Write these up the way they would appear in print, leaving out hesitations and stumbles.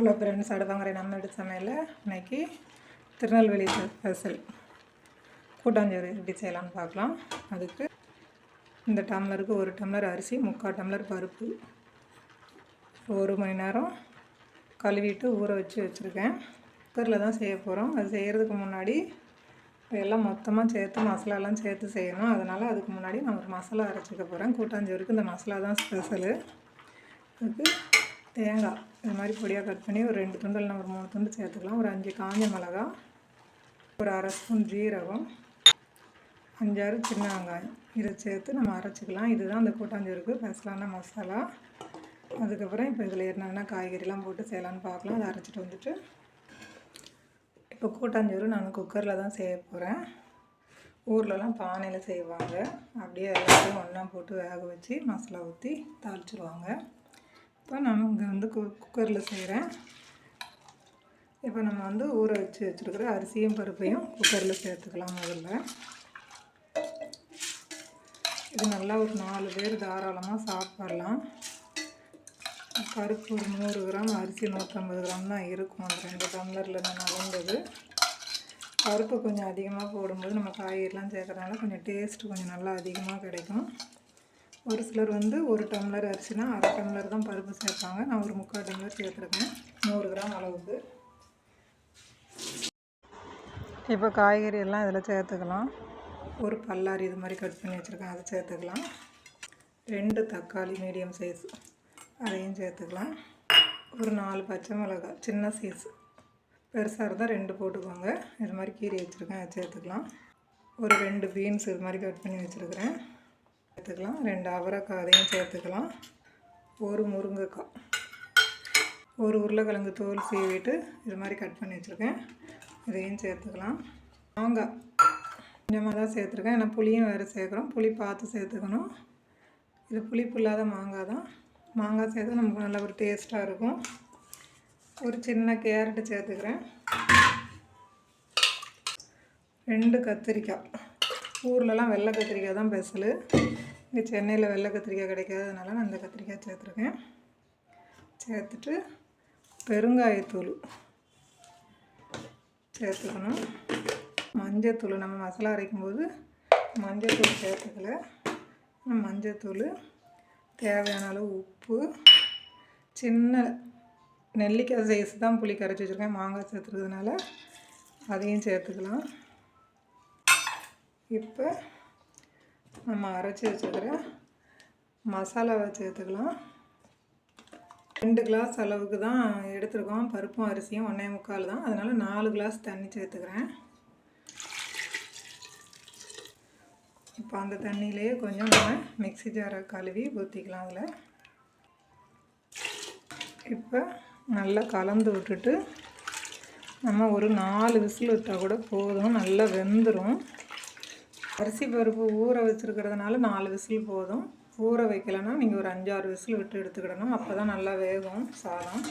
Hello friends, அடுப்பாங்கரை நம்ம வீட்டு சமையலில் இன்றைக்கி திருநெல்வேலி ஸ்பெஷல் கூட்டாஞ்சோறு எப்படி செய்யலான்னு பார்க்கலாம். அதுக்கு இந்த டம்ளருக்கு 1 டம்ளர் அரிசி, 3/4 டம்ளர் பருப்பு 1 மணி நேரம் கழுவிட்டு ஊற வச்சுருக்கேன். குக்கரில் தான் செய்ய போகிறோம். அது செய்கிறதுக்கு முன்னாடி எல்லாம் மொத்தமாக சேர்த்து மசாலாலாம் சேர்த்து செய்யணும். அதனால் அதுக்கு முன்னாடி நான் ஒரு மசாலா அரைச்சிக்க போகிறேன். கூட்டாஞ்சோறுக்கு இந்த மசாலா தான் ஸ்பெஷலு. அதுக்கு தேங்காய் இது மாதிரி பொடியாக கட் பண்ணி ஒரு 2 துண்டு இல்லைனா ஒரு 3 துண்டு சேர்த்துக்கலாம். ஒரு 5 காஞ்ச மிளகா, ஒரு அரை ஸ்பூன் ஜீரகம், 5-6 சின்ன வெங்காயம் இதை சேர்த்து நம்ம அரைச்சிக்கலாம். இதுதான் இந்த கூட்டாஞ்சோறுக்கு ஸ்பெஷலான மசாலா. அதுக்கப்புறம் இப்போ இதில் என்னென்ன காய்கறிலாம் போட்டு செய்யலான்னு பார்க்கலாம். அதை அரைச்சிட்டு வந்துட்டு இப்போ கூட்டாஞ்சோறு நான் குக்கரில் தான் செய்ய போகிறேன். ஊர்லலாம் பானையில் செய்வாங்க. அப்படியே எல்லாத்தையும் ஒன்றா போட்டு வேக வச்சு மசாலா ஊற்றி தாளிச்சிடுவாங்க. இப்போ நான் இங்கே குக்கரில் செய்கிறேன். இப்போ நம்ம ஊற வச்சுருக்கிற அரிசியும் பருப்பையும் குக்கரில் சேர்த்துக்கலாம். முதல்ல இது நல்லா ஒரு 4 பேர் தாராளமாக சாப்பிட்லாம். பருப்பு ஒரு 100 கிராம், அரிசி 150 கிராம் தான் இருக்கும். அந்த 2 டம்ளரில் நான் அளந்தது. பருப்பு கொஞ்சம் அதிகமாக போடும்போது நம்ம காய்கறிலாம் சேர்க்கறதுனால கொஞ்சம் டேஸ்ட்டு கொஞ்சம் நல்லா அதிகமாக கிடைக்கும். ஒரு சிலர் 1 டம்ளர் அரிசினா அரை டம்ளர் தான் பருப்பு சேர்ப்பாங்க. நான் ஒரு 3/4 டம்ளர் சேர்த்துருக்கேன், 100 கிராம் அளவுக்கு. இப்போ காய்கறி எல்லாம் இதில் சேர்த்துக்கலாம். ஒரு பல்லாரி இது மாதிரி கட் பண்ணி வச்சுருக்கேன், அதை சேர்த்துக்கலாம். 2 தக்காளி மீடியம் சைஸ் அதையும் சேர்த்துக்கலாம். ஒரு 4 பச்சை மிளகாய் சின்ன சைஸ், பெருசாக இருந்தால் 2 போட்டுக்கோங்க. இது மாதிரி கீரை வச்சுருக்கேன், அதை சேர்த்துக்கலாம். ஒரு 2 பீன்ஸ் இது மாதிரி கட் பண்ணி வச்சுருக்கிறேன், சேர்த்துக்கலாம். 2 அவரைக்காய் அதையும் சேர்த்துக்கலாம். ஒரு முருங்கைக்காய், ஒரு உருளைக்கிழங்கு தோல் சீவிட்டு இது மாதிரி கட் பண்ணி வச்சுருக்கேன், இதையும் சேர்த்துக்கலாம். மாங்காய் கொஞ்சமாக தான் சேர்த்துருக்கேன், ஏன்னா புளியும் வேறு சேர்க்குறோம். புளி பார்த்து சேர்த்துக்கணும். இது புளிப்பு இல்லாத மாங்காய் தான். மாங்காய் சேர்த்து நமக்கு நல்ல ஒரு டேஸ்ட்டாக இருக்கும். ஒரு சின்ன கேரட்டு சேர்த்துக்கிறேன். 2 கத்திரிக்காய். ஊர்லலாம் வெள்ளை கத்திரிக்காய் தான் ஸ்பெஷலு. இங்கே சென்னையில் வெள்ளை கத்திரிக்காய் கிடைக்காததுனால நான் இந்த கத்திரிக்காய் சேர்த்துருக்கேன். சேர்த்துட்டு பெருங்காயத்தூள் சேர்த்துக்கணும். மஞ்சத்தூள் நம்ம மசாலா அரைக்கும்போது மஞ்சத்தூள் சேர்த்துக்கல. மஞ்சத்தூள், தேவையான அளவு உப்பு, சின்ன நெல்லிக்காய் சைஸ் தான் புளி கரைச்சி வச்சுருக்கேன். மாங்காய் சேர்த்துக்கிறதுனால அதையும் சேர்த்துக்கலாம். இப்போ நம்ம அரைச்சி வச்சுருக்கிற மசாலாவை சேர்த்துக்கலாம். 2 கிளாஸ் அளவுக்கு தான் எடுத்துருக்கோம். பருப்பும் அரிசியும் 1.25 தான், அதனால் 4 கிளாஸ் தண்ணி சேர்த்துக்கிறேன். இப்போ அந்த தண்ணியிலேயே கொஞ்சம் நம்ம மிக்ஸி ஜாரை கழுவி ஊற்றிக்கலாம். அதில் இப்போ நல்லா கலந்து விட்டுட்டு நம்ம ஒரு 4 விசில் விட்டால் கூட போதும், நல்லா வெந்துடும். அரிசி பருப்பு ஊற வச்சுருக்கிறதுனால 4 விசில் போதும். ஊற வைக்கலைன்னா நீங்கள் ஒரு 5-6 விசில் விட்டு எடுத்துக்கிடணும். அப்போ தான் நல்லா வேகும் சாதம்.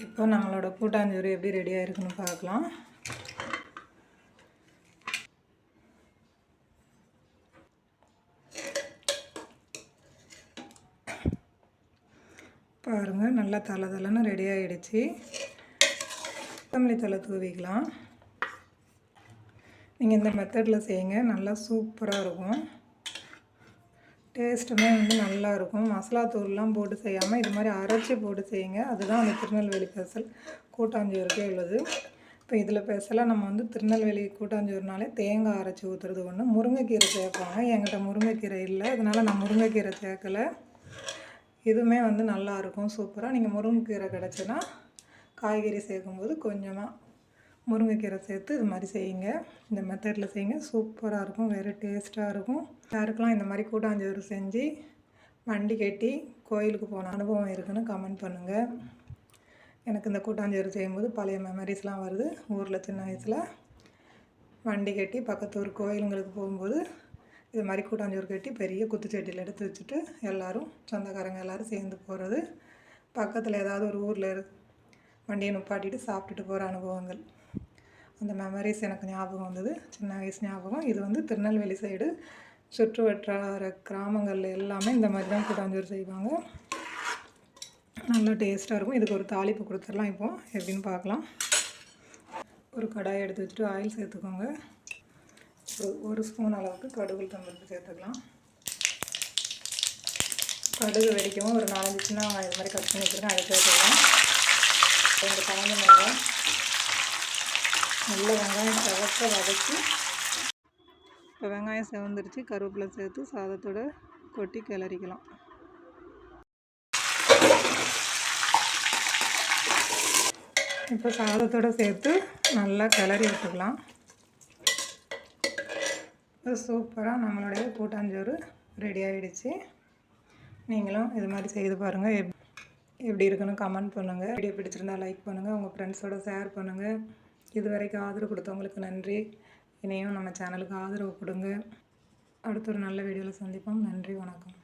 இப்போ நம்மளோட கூட்டாஞ்சோறு எப்படி ரெடியாக இருக்குன்னு பார்க்கலாம். பாருங்கள், நல்லா தலை ரெடி ஆகிடுச்சு. கொத்தமல்லி தலை தூவிக்கலாம். நீங்கள் இந்த மெத்தடில் செய்யுங்க, நல்லா சூப்பராக இருக்கும். டேஸ்ட்டுமே நல்லா இருக்கும். மசாலா தூள்லாம் போட்டு செய்யாமல் இது மாதிரி அரைச்சி போட்டு செய்யுங்க. அதுதான் அந்த திருநெல்வேலி ஸ்பெஷல் கூட்டாஞ்சோறுக்கே உள்ளது. இப்போ இதில் ஸ்பெஷலாக நம்ம திருநெல்வேலி கூட்டாஞ்சோறுனாலே தேங்காய் அரைச்சி ஊற்றுறது ஒன்று. முருங்கைக்கீரை சேர்ப்பாங்க. என்கிட்ட முருங்கைக்கீரை இல்லை, அதனால் நான் முருங்கைக்கீரை சேர்க்கலை. இதுவுமே நல்லாயிருக்கும், சூப்பராக. நீங்கள் முருங்கைக்கீரை கிடச்சுன்னா காய்கறி சேர்க்கும்போது கொஞ்சமாக முருங்கைக்கீரை சேர்த்து இது மாதிரி செய்யுங்க. இந்த மெத்தடில் செய்யுங்க, சூப்பராக இருக்கும், வேறு டேஸ்ட்டாக இருக்கும். யாருக்கெல்லாம் இந்த மாதிரி கூட்டாஞ்சோறு செஞ்சு வண்டி கட்டி கோயிலுக்கு போன அனுபவம் இருக்குன்னு கமெண்ட் பண்ணுங்கள். எனக்கு இந்த கூட்டாஞ்சோறு செய்யும்போது பழைய மெமரிஸ்லாம் வருது. ஊரில் சின்ன வயசில் வண்டி கட்டி பக்கத்தூர் கோயிலுங்களுக்கு போகும்போது இது மாதிரி கூட்டாஞ்சோறு கட்டி பெரிய குத்துச்சட்டியில் எடுத்து வச்சுட்டு எல்லோரும் சொந்தக்காரங்க எல்லோரும் சேர்ந்து போகிறது. பக்கத்தில் ஏதாவது ஒரு ஊரில் வண்டியை நிப்பாட்டிட்டு சாப்பிட்டுட்டு போகிற அனுபவங்கள், அந்த மெமரிஸ் எனக்கு ஞாபகம் வந்தது. சின்ன வயசு ஞாபகம். இது திருநெல்வேலி சைடு சுற்று வட்டார கிராமங்களில் எல்லாமே இந்த மாதிரி தான் கூட்டாஞ்சோறு செய்வாங்க. நல்லா டேஸ்ட்டாக இருக்கும். இதுக்கு ஒரு தாளிப்பு கொடுத்துடலாம். இப்போது எப்படின்னு பார்க்கலாம். ஒரு கடாயை எடுத்து வச்சுட்டு ஆயில் சேர்த்துக்கோங்க. ஒரு ஸ்பூன் அளவுக்கு கடுகு உளுத்தம்பருப்பு சேர்த்துக்கலாம். கடுகு வெடிக்கவும் ஒரு 4-5 சின்ன வெங்காயம் இது மாதிரி கட் பண்ணி வச்சுருக்கேன், அதை சேர்த்துக்கலாம். 2 காஞ்ச மிளகாய் நல்ல வெங்காயம் செவக்க வதக்கி, இப்போ வெங்காயம் செவந்துருச்சு. கருவேப்பிலை சேர்த்து சாதத்தோடு கொட்டி கிளறிக்கலாம். இப்போ சாதத்தோடு சேர்த்து நல்லா கிளறி விட்டுக்கலாம். இப்போ சூப்பராக நம்மளுடைய கூட்டாஞ்சோறு ரெடி ஆகிடுச்சு. நீங்களும் இது மாதிரி செய்து பாருங்கள். எப்படி இருக்குன்னு கமெண்ட் பண்ணுங்கள். வீடியோ பிடிச்சிருந்தா லைக் பண்ணுங்கள், உங்கள் ஃப்ரெண்ட்ஸோடு ஷேர் பண்ணுங்கள். இது வரைக்கும் ஆதரவு கொடுத்தவங்களுக்கு நன்றி. இனியும் நம்ம சேனலுக்கு ஆதரவு கொடுங்க. அடுத்த ஒரு நல்ல வீடியோவில் சந்திப்போம். நன்றி, வணக்கம்.